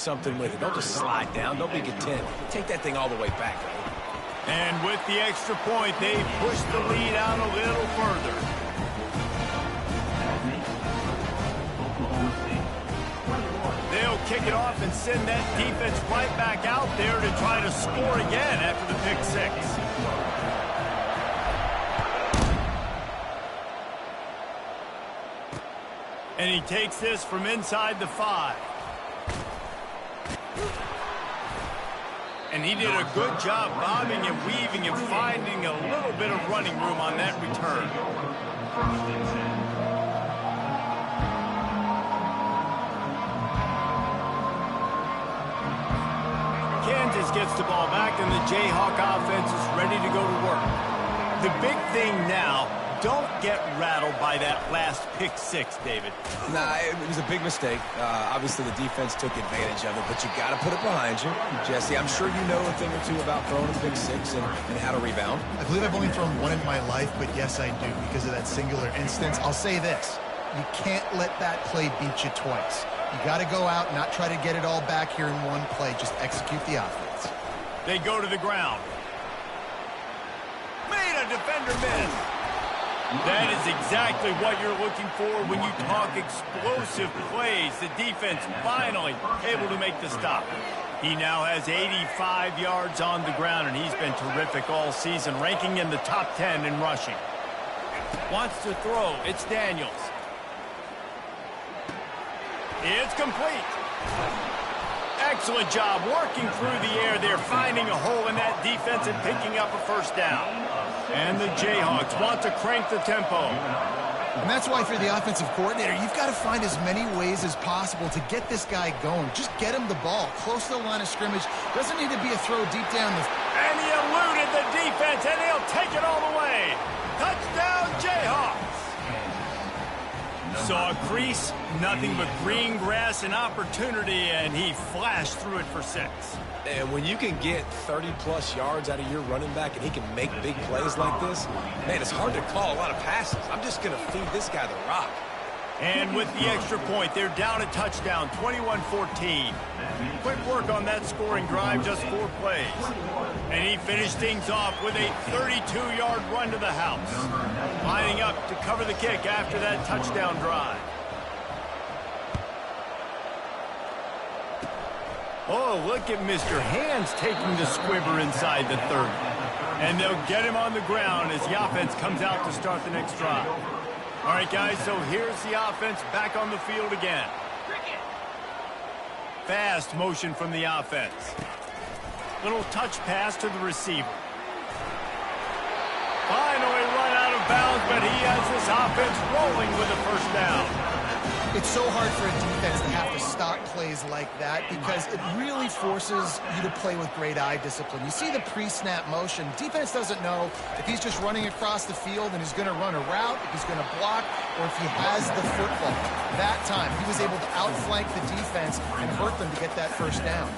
something with it. Don't just slide down. Don't be content. Take that thing all the way back. And with the extra point, they push the lead out a little further. They'll kick it off and send that defense right back out there to try to score again after the pick six. And he takes this from inside the 5. And he did a good job bobbing and weaving and finding a little bit of running room on that return. Kansas gets the ball back, and the Jayhawk offense is ready to go to work. The big thing now, don't get rattled by that last pick six, David. Nah, it was a big mistake. Obviously, the defense took advantage of it, but you got to put it behind you. Jesse, I'm sure you know a thing or two about throwing a pick six and how to rebound. I believe I've only thrown one in my life, but yes, I do, because of that singular instance. I'll say this. You can't let that play beat you twice. You got to go out and not try to get it all back here in one play. Just execute the offense. They go to the ground. Made a defender miss. That is exactly what you're looking for when you talk explosive plays. The defense finally able to make the stop. He now has 85 yards on the ground, and he's been terrific all season, ranking in the top 10 in rushing. Wants to throw. It's Daniels. It's complete. Excellent job working through the air there, finding a hole in that defense and picking up a first down. And the Jayhawks want to crank the tempo. And that's why, if you're the offensive coordinator, you've got to find as many ways as possible to get this guy going. Just get him the ball close to the line of scrimmage. Doesn't need to be a throw deep down the... And he eluded the defense, and he'll take it all the way. Touchdown, Jayhawks. Saw a crease, nothing but green grass and opportunity, and he flashed through it for 6. And when you can get 30-plus yards out of your running back and he can make big plays like this, man, it's hard to call a lot of passes. I'm just going to feed this guy the rock. And with the extra point, they're down a touchdown, 21-14. Quick work on that scoring drive, just 4 plays. And he finished things off with a 32-yard run to the house. Lining up to cover the kick after that touchdown drive. Oh, look at Mr. Hands taking the squibber inside the 30. And they'll get him on the ground as the offense comes out to start the next drive. All right, guys, so here's the offense back on the field again. Fast motion from the offense. Little touch pass to the receiver. Finally run out of bounds, but he has this offense rolling with a first down. It's so hard for a defense to have to stop plays like that because it really forces you to play with great eye discipline. You see the pre-snap motion. Defense doesn't know if he's just running across the field and he's going to run a route, if he's going to block, or if he has the football. That time, he was able to outflank the defense and hurt them to get that first down.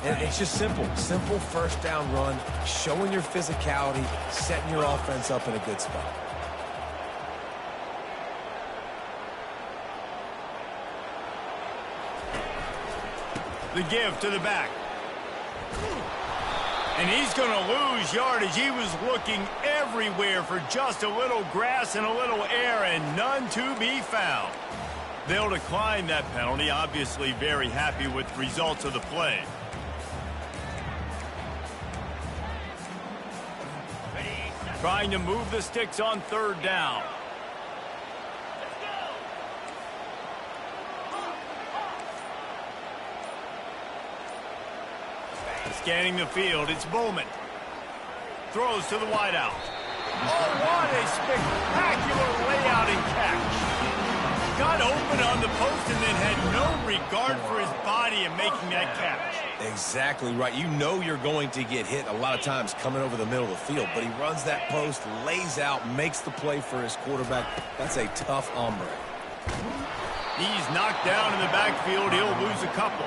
And it's just simple. Simple first down run, showing your physicality, setting your offense up in a good spot. The give to the back. And he's going to lose yardage. He was looking everywhere for just a little grass and a little air, and none to be found. They'll decline that penalty. Obviously very happy with the results of the play. Trying to move the sticks on 3rd down. Scanning the field, it's Bowman. Throws to the wideout. Oh, what a spectacular layout and catch. Got open on the post and then had no regard for his body in making that catch. Exactly right. You know you're going to get hit a lot of times coming over the middle of the field, but he runs that post, lays out, makes the play for his quarterback. That's a tough hombre. He's knocked down in the backfield. He'll lose a couple.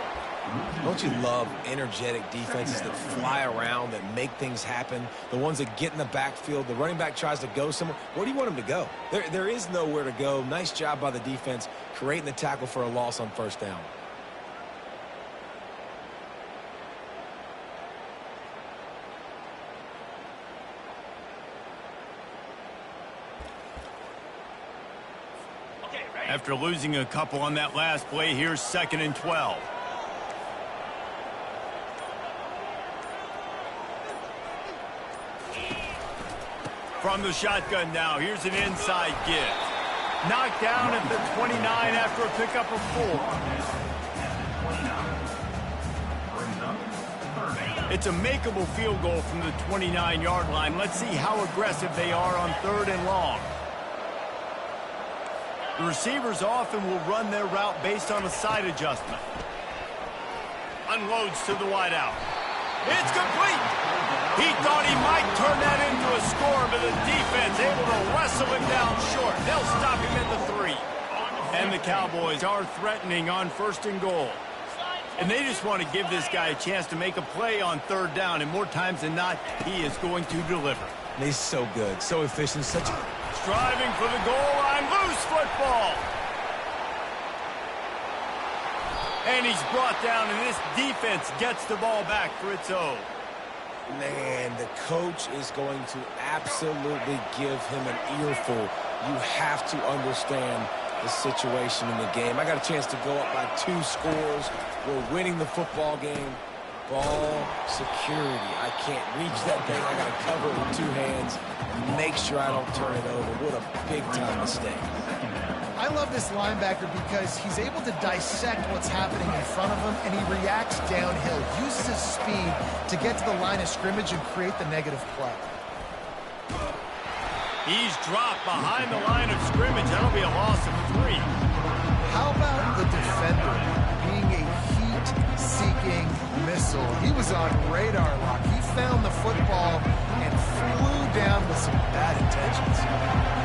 Don't you love energetic defenses that fly around, that make things happen? The ones that get in the backfield, the running back tries to go somewhere. Where do you want him to go? There is nowhere to go. Nice job by the defense creating the tackle for a loss on 1st down. After losing a couple on that last play, here's 2nd and 12. From the shotgun now, here's an inside give. Knocked down at the 29 after a pickup of 4. It's a makeable field goal from the 29-yard line. Let's see how aggressive they are on 3rd and long. The receivers often will run their route based on a side adjustment. Unloads to the wideout. It's complete. He thought he might turn that into a score, but the defense able to wrestle him down short. They'll stop him at the 3. And the Cowboys are threatening on 1st and goal. And they just want to give this guy a chance to make a play on 3rd down, and more times than not, he is going to deliver. And he's so good, so efficient, such a... Striving for the goal line, loose football. And he's brought down, and this defense gets the ball back for its own. Man, the coach is going to absolutely give him an earful. You have to understand the situation in the game. I got a chance to go up by 2 scores. We're winning the football game. Ball security. I can't reach that thing. I got to cover it with 2 hands and make sure I don't turn it over. What a big-time mistake. I love this linebacker because he's able to dissect what's happening in front of him, and he reacts downhill, uses his speed to get to the line of scrimmage and create the negative play. He's dropped behind the line of scrimmage. That'll be a loss of 3. How about the defender being a heat-seeking missile? He was on radar lock. He found the football and flew down with some bad intentions.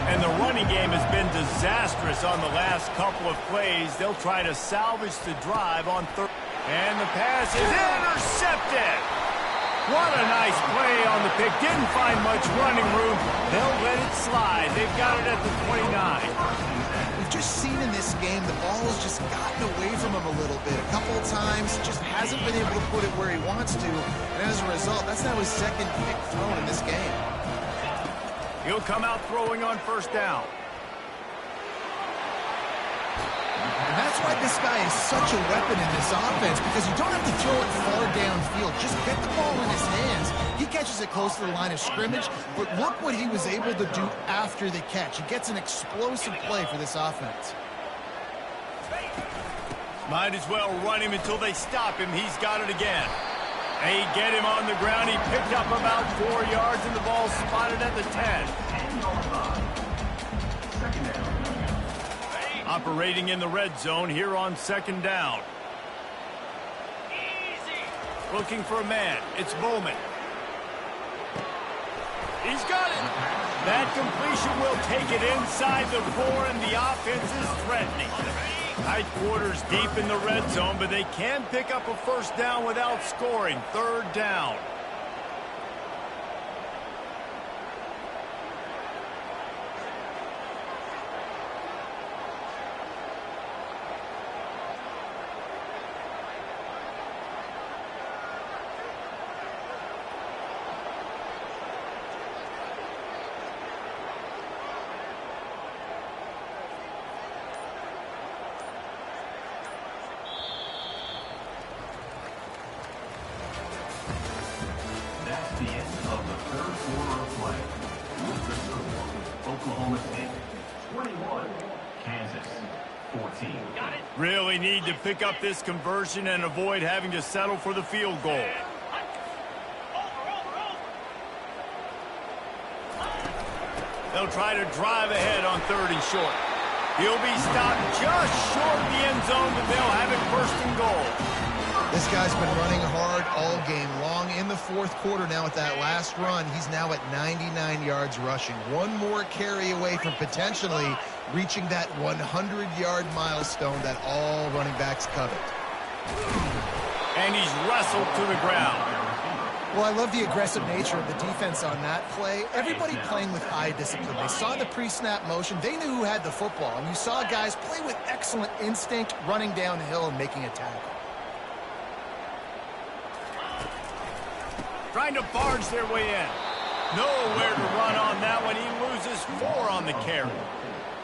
And the running game has been disastrous on the last couple of plays. They'll try to salvage the drive on 3rd. And the pass is intercepted. What a nice play on the pick. Didn't find much running room. They'll let it slide. They've got it at the 29. We've just seen in this game the ball has just gotten away from him a little bit. A couple of times, just hasn't been able to put it where he wants to. And as a result, that's now his 2nd pick thrown in this game. He'll come out throwing on 1st down. And that's why this guy is such a weapon in this offense, because you don't have to throw it far downfield. Just get the ball in his hands. He catches it close to the line of scrimmage, but look what he was able to do after the catch. He gets an explosive play for this offense. Might as well run him until they stop him. He's got it again. They get him on the ground. He picked up about 4 yards, and the ball spotted at the 10. Operating in the red zone here on 2nd down. Looking for a man. It's Bowman. He's got it. That completion will take it inside the 4, and the offense is threatening. Tight quarters deep in the red zone, but they can pick up a 1st down without scoring. 3rd down. Really need to pick up this conversion and avoid having to settle for the field goal. They'll try to drive ahead on 3rd and short. He'll be stopped just short of the end zone, but they'll have it 1st and goal. This guy's been running hard all game long. In the 4th quarter now with that last run, he's now at 99 yards rushing. One more carry away from potentially reaching that 100-yard milestone that all running backs covet. And he's wrestled to the ground. Well, I love the aggressive nature of the defense on that play. Everybody playing with eye discipline. They saw the pre-snap motion. They knew who had the football. And you saw guys play with excellent instinct, running downhill and making a tackle. Trying to barge their way in. Nowhere to run on that one. He loses 4 on the carry.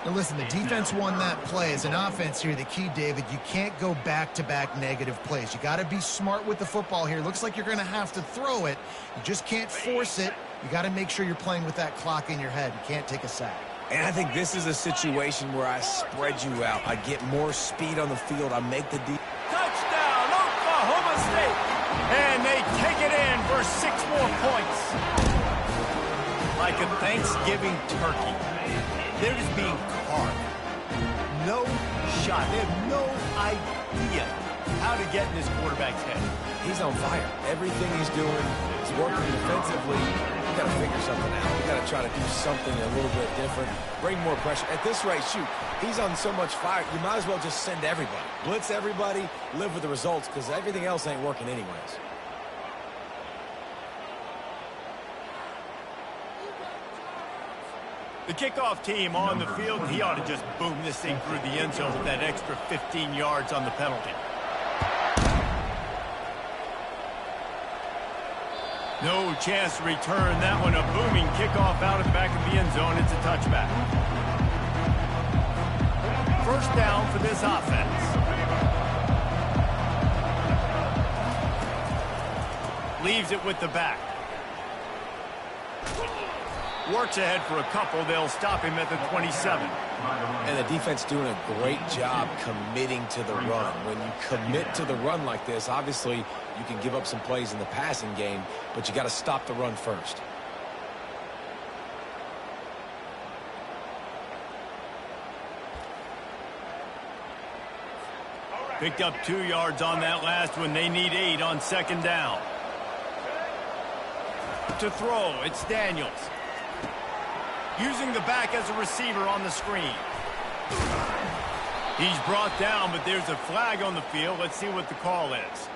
Now listen, the defense won that play. As an offense here, the key, David, you can't go back-to-back negative plays. You got to be smart with the football here. Looks like you're going to have to throw it. You just can't force it. You got to make sure you're playing with that clock in your head. You can't take a sack. And I think this is a situation where I spread you out. I get more speed on the field. I make the Touchdown, Oklahoma State. And they take it in for 6 more points. Like a Thanksgiving turkey. They're just being carved. No shot. They have no idea how to get in this quarterback's head. He's on fire. Everything he's doing is working defensively. You got to figure something out. You got to try to do something a little bit different. Bring more pressure. At this rate, shoot, he's on so much fire, you might as well just send everybody. Blitz everybody, live with the results, because everything else ain't working anyways. The kickoff team on the field, he ought to just boom this thing through the end zone with that extra 15 yards on the penalty. No chance to return that one. A booming kickoff out of the back of the end zone. It's a touchback. First down for this offense. Leaves it with the back. Works ahead for a couple. They'll stop him at the 27. And the defense doing a great job committing to the run. When you commit to the run like this, obviously you can give up some plays in the passing game, but you got to stop the run first. Picked up 2 yards on that last one. They need 8 on second down. To throw, it's Daniels. Using the back as a receiver on the screen. He's brought down, but there's a flag on the field. Let's see what the call is.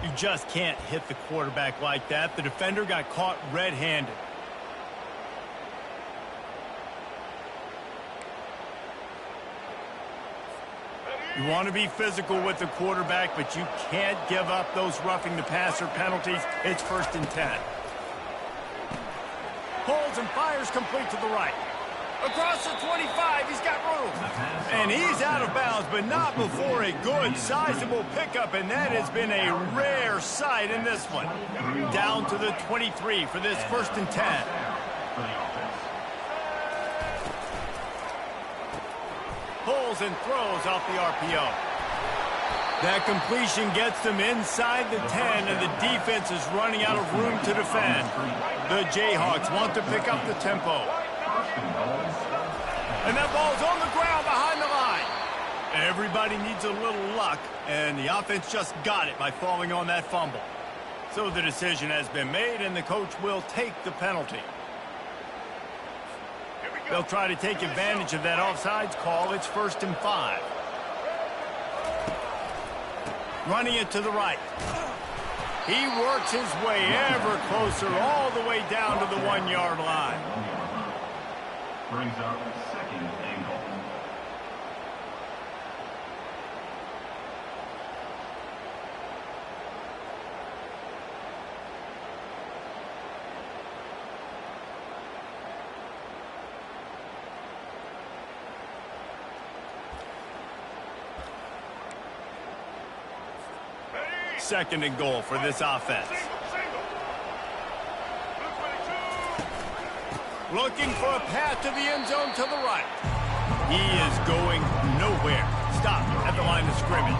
You just can't hit the quarterback like that. The defender got caught red-handed. You want to be physical with the quarterback, but you can't give up those roughing the passer penalties. It's 1st and 10. Pulls and fires complete to the right. Across the 25, he's got room. And he's out of bounds, but not before a good, sizable pickup, and that has been a rare sight in this one. Down to the 23 for this 1st and 10. Pulls and throws off the RPO. That completion gets them inside the 10, and the defense is running out of room to defend. The Jayhawks want to pick up the tempo. And that ball's on the ground behind the line. Everybody needs a little luck, and the offense just got it by falling on that fumble. So the decision has been made, and the coach will take the penalty. They'll try to take advantage of that offsides call. It's 1st and 5. Running it to the right. He works his way ever closer all the way down to the 1-yard line. Brings up 2nd and goal. Second and goal for this offense. Looking for a path to the end zone to the right. He is going nowhere. Stop at the line of scrimmage.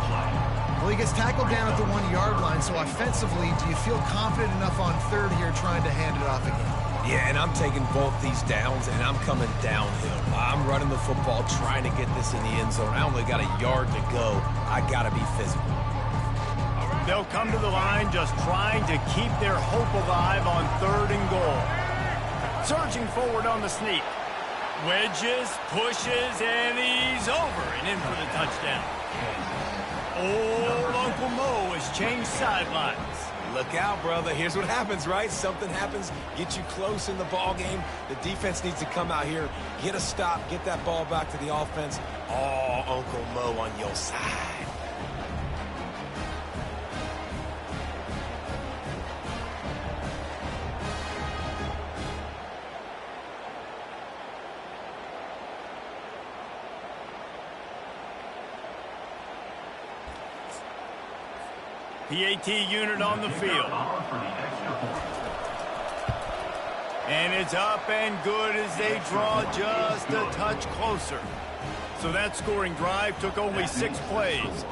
Well, he gets tackled down at the 1-yard line, so offensively, do you feel confident enough on 3rd here trying to hand it off again? Yeah, and I'm taking both these downs, and I'm coming downhill. I'm running the football, trying to get this in the end zone. I only got a yard to go. I got to be physical. They'll come to the line just trying to keep their hope alive on 3rd and goal. Surging forward on the sneak. Wedges, pushes, and he's over and in for the touchdown. Old Uncle Mo has changed sidelines. Look out, brother. Here's what happens, right? Something happens, get you close in the ball game. The defense needs to come out here, get a stop, get that ball back to the offense. Oh, Uncle Mo on your side. PAT unit on the field. And it's up and good as they draw just a touch closer. So that scoring drive took only 6 plays.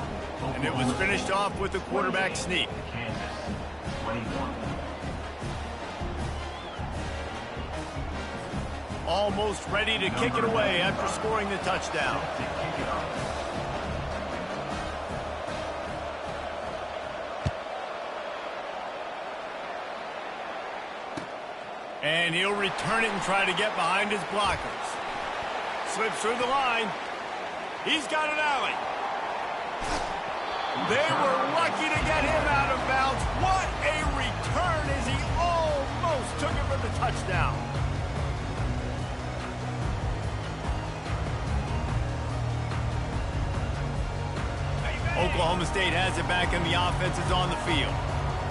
And it was finished off with a quarterback sneak. Almost ready to kick it away after scoring the touchdown. And he'll return it and try to get behind his blockers. Slips through the line. He's got an alley. They were lucky to get him out of bounds. What a return as he almost took it for the touchdown. Oklahoma State has it back and the offense is on the field.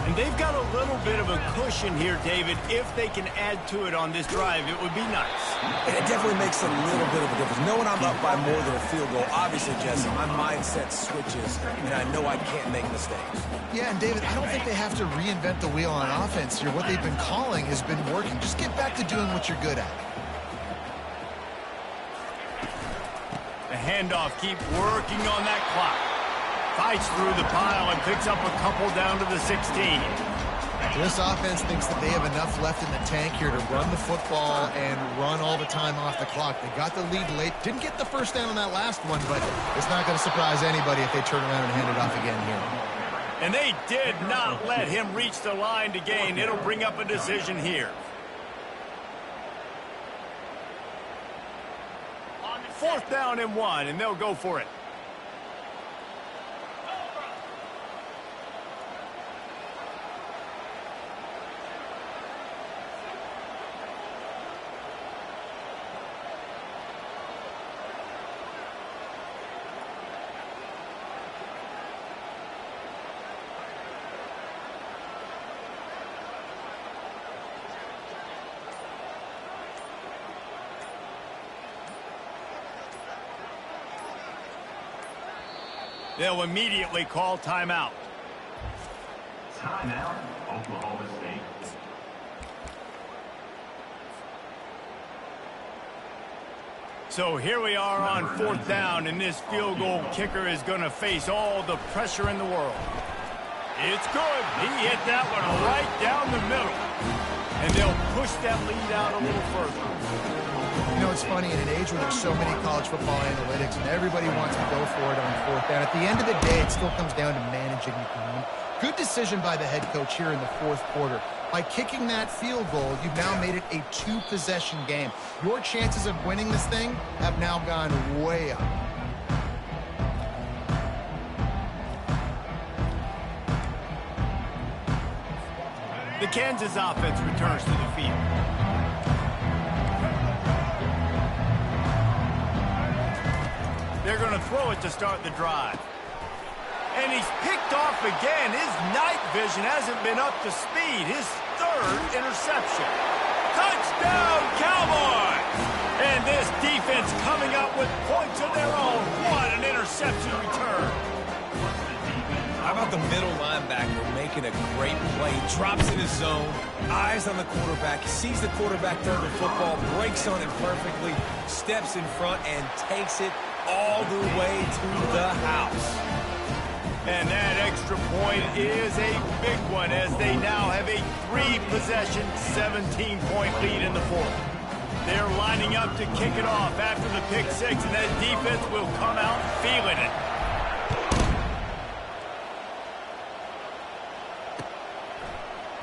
And they've got a little bit of a cushion here, David. If they can add to it on this drive, it would be nice. And it definitely makes a little bit of a difference. Knowing I'm up by more than a field goal, obviously, Jesse, my mindset switches, and I know I can't make mistakes. Yeah, and David, I don't think they have to reinvent the wheel on offense here. What they've been calling has been working. Just get back to doing what you're good at. The handoff, keep working on that clock. Fights through the pile and picks up a couple down to the 16. This offense thinks that they have enough left in the tank here to run the football and run all the time off the clock. They got the lead late. Didn't get the first down on that last one, but it's not going to surprise anybody if they turn around and hand it off again here. And they did not let him reach the line to gain. It'll bring up a decision here. 4th down and 1, and they'll go for it. They'll immediately call timeout. Timeout, Oklahoma State. So here we are on 4th down, and this field goal kicker is going to face all the pressure in the world. It's good. He hit that one right down the middle. And they'll push that lead out a little further. You know, it's funny, in an age where there's so many college football analytics and everybody wants to go for it on 4th down, at the end of the day, it still comes down to managing the game. Good decision by the head coach here in the 4th quarter. By kicking that field goal, you've now made it a 2-possession game. Your chances of winning this thing have now gone way up. The Kansas offense returns to the field. They're going to throw it to start the drive. And he's picked off again. His night vision hasn't been up to speed. His 3rd interception. Touchdown, Cowboys! And this defense coming up with points of their own. What an interception return. How about the middle linebacker making a great play? Drops in his zone, eyes on the quarterback, sees the quarterback throw the football, breaks on it perfectly, steps in front, and takes it all the way to the house. And that extra point is a big one as they now have a 3-possession, 17-point lead in the 4th. They're lining up to kick it off after the pick 6, and that defense will come out feeling it.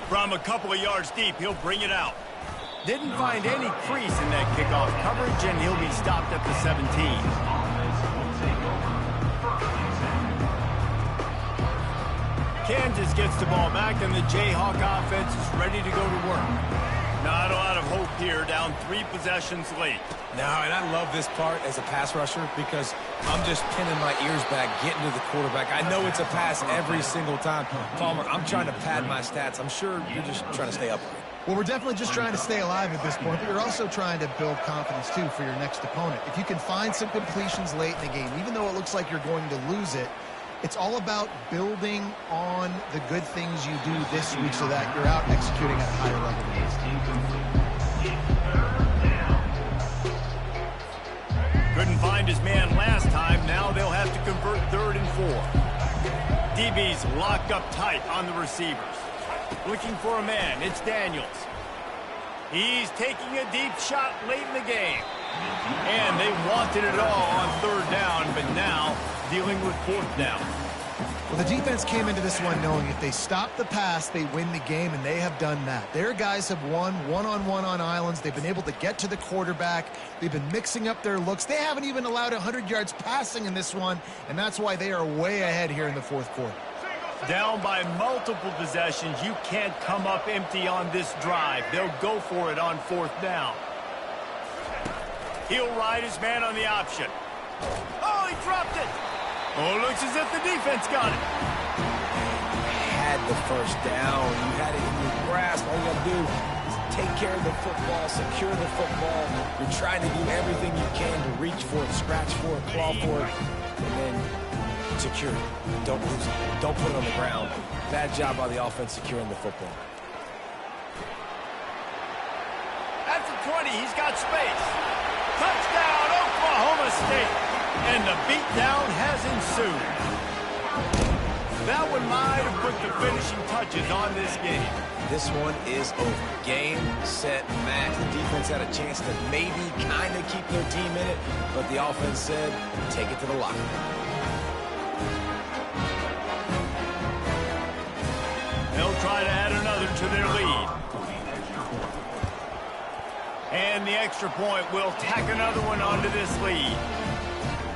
From a couple of yards deep, he'll bring it out. Didn't find any crease in that kickoff coverage, and he'll be stopped at the 17. Kansas gets the ball back, and the Jayhawk offense is ready to go to work. Not a lot of hope here, down 3 possessions late. No, and I love this part as a pass rusher because I'm just pinning my ears back, getting to the quarterback. I know it's a pass every single time. Palmer, I'm trying to pad my stats. I'm sure you're just trying to stay up. Well, we're definitely just trying to stay alive at this point, but you're also trying to build confidence, too, for your next opponent. If you can find some completions late in the game, even though it looks like you're going to lose it, It's all about building on the good things you do this week so that you're out executing at a higher level. Couldn't find his man last time. Now they'll have to convert 3rd and 4. DB's locked up tight on the receivers. Looking for a man. It's Daniels. He's taking a deep shot late in the game. And they wanted it all on 3rd down, but now dealing with 4th down. Well, the defense came into this one knowing if they stop the pass, they win the game, and they have done that. Their guys have won one-on-one on islands. They've been able to get to the quarterback. They've been mixing up their looks. They haven't even allowed 100 yards passing in this one, and that's why they are way ahead here in the 4th quarter. Down by multiple possessions, you can't come up empty on this drive. They'll go for it on 4th down. He'll ride his man on the option. Oh, he dropped it. Oh, looks as if the defense got it. Had the first down. You had it in your grasp. All you got to do is take care of the football, secure the football. You're trying to do everything you can to reach for it, scratch for it, claw for it, and then secure it. Don't lose it. Don't put it on the ground. Bad job by the offense securing the football. At the 20, he's got space. Touchdown, Oklahoma State. And the beatdown has ensued. That one might have put the finishing touches on this game. This one is over. Game, set, match. The defense had a chance to maybe kind of keep their team in it, but the offense said, take it to the locker room. They'll try to add another to their lead. And the extra point will tack another one onto this lead.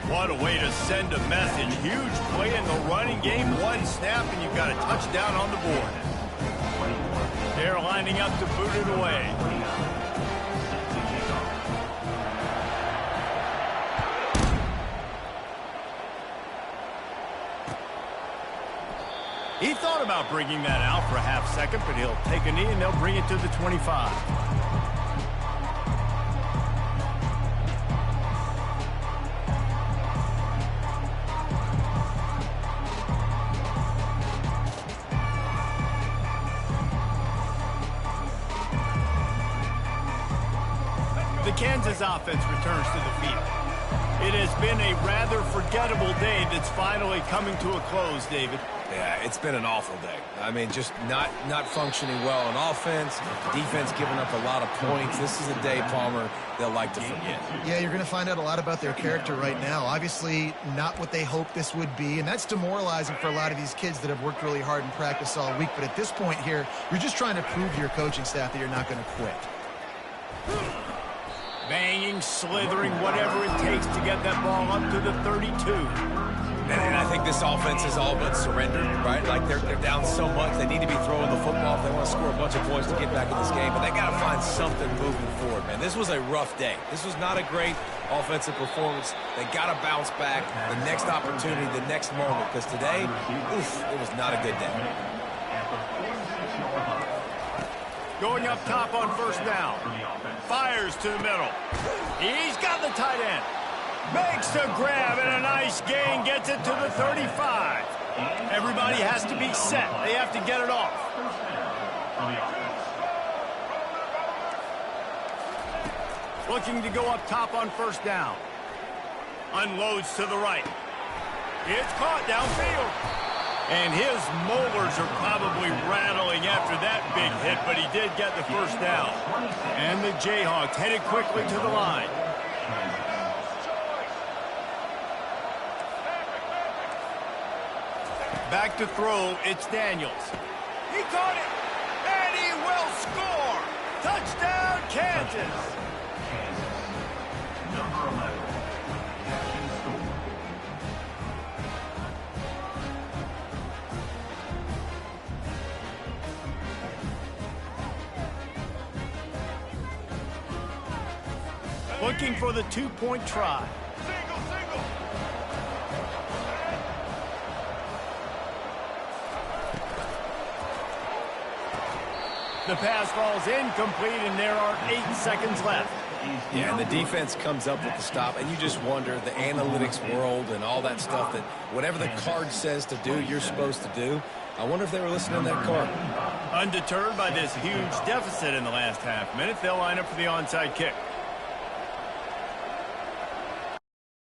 What a way to send a message. Huge play in the running game. One snap, and you've got a touchdown on the board. They're lining up to boot it away. He thought about bringing that out for a half second, but he'll take a knee, and they'll bring it to the 25. The Kansas offense returns to the field. It has been a rather forgettable day that's finally coming to a close, David. Yeah, it's been an awful day. I mean, just not functioning well on offense, defense giving up a lot of points. This is a day, Palmer, they'll like to forget. Yeah, you're going to find out a lot about their character right now. Obviously, not what they hoped this would be, and that's demoralizing for a lot of these kids that have worked really hard in practice all week. But at this point here, you're just trying to prove to your coaching staff that you're not going to quit. Banging, slithering, whatever it takes to get that ball up to the 32. And I think this offense is all but surrendered, right? Like, they're down so much, they need to be throwing the football if they want to score a bunch of points to get back in this game. But they got to find something moving forward, man. This was a rough day. This was not a great offensive performance. They got to bounce back the next opportunity, the next moment. Because today, oof, it was not a good day. Going up top on 1st down. Fires to the middle. He's got the tight end. Makes the grab and a nice gain. Gets it to the 35. Everybody has to be set. They have to get it off. Looking to go up top on 1st down. Unloads to the right. It's caught downfield. And his molars are probably rattling after that big hit, but he did get the 1st down. And the Jayhawks headed quickly to the line. Back to throw, it's Daniels. He caught it, and he will score. Touchdown, Kansas. Number 11, Captain School. Looking for the two-point try. The pass falls incomplete, and there are 8 seconds left. Yeah, and the defense comes up with the stop, and you just wonder, the analytics world and all that stuff, that whatever the card says to do, you're supposed to do. I wonder if they were listening to that card. Undeterred by this huge deficit in the last half minute, they'll line up for the onside kick.